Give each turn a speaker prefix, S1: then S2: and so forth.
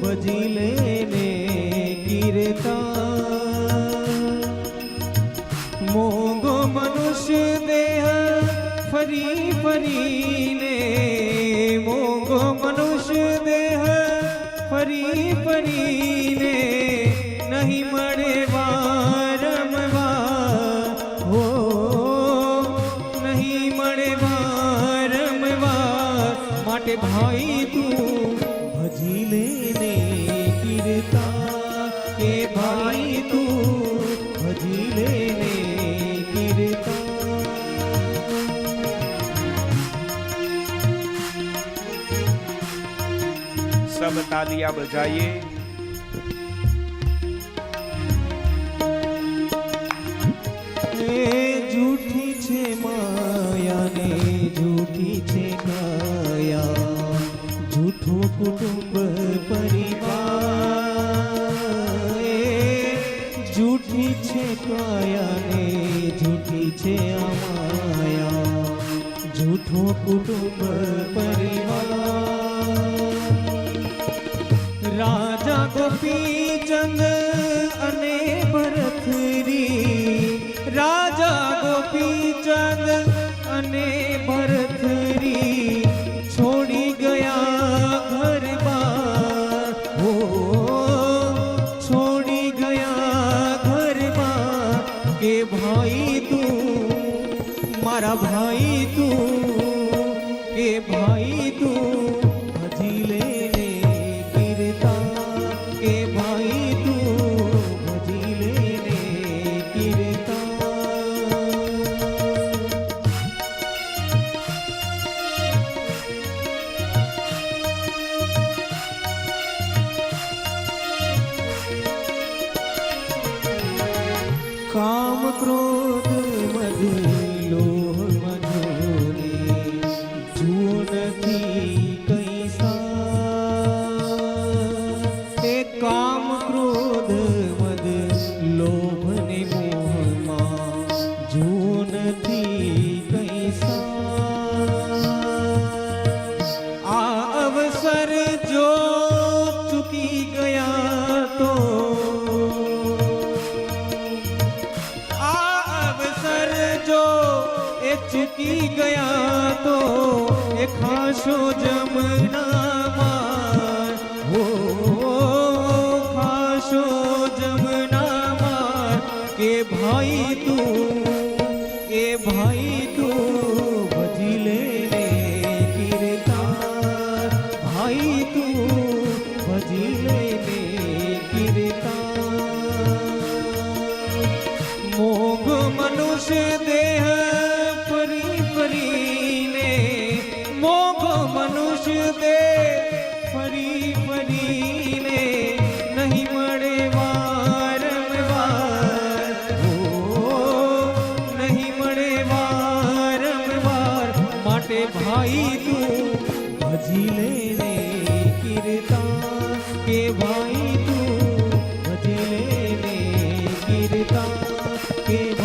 S1: ભજી લેને કીર્તન મોંઘો મનુષ્ય દેહ ફરી ફરીને મોંઘો મનુષ્ય દેહ ફરી ફરીને નહીં મળે વારંવાર હો નહીં મળે વારંવાર માટે ભાઈ તું ભજી લેને કીર્તન કે ભાઈ તું ભજી લેને કીર્તન
S2: सब तालियां बजाइए।
S1: झूठी छे माया ने झूठी छे काया झूठो कुटुंब परिवार झूठी छे काया ने झूठी छे माया झूठो कुटुंब परिवार राजा गोपी चंद अने भरतरी राजा गोपी चंद अने भरतरी छोड़ी गया घर बार हो छोड़ी गया घर बार के भाई तू मारा भाई तू के भाई तू भजी लेने के भाई तू भजी लेने कीर्तन काम क्रोध मद लोह मधुरी जुओ નથી कैसा काम क्रोध मद लोभ ने मोह मां जो નથી कैसा आ अवसर जो चुकी गया तो आ अवसर जो ए चुकी गया तो ए खाशो जमना मार हो जमना मार के भाई तू भजी लेने कीर्तन भाई तू भजी लेने कीर्तन मोग मनुष्य देह फरी फरीने मोग मनुष्य देह फरी फरीने नहीं મળે વારંવાર હો નહીં મળે વારંવાર માટે ભાઈ તું ભજી લે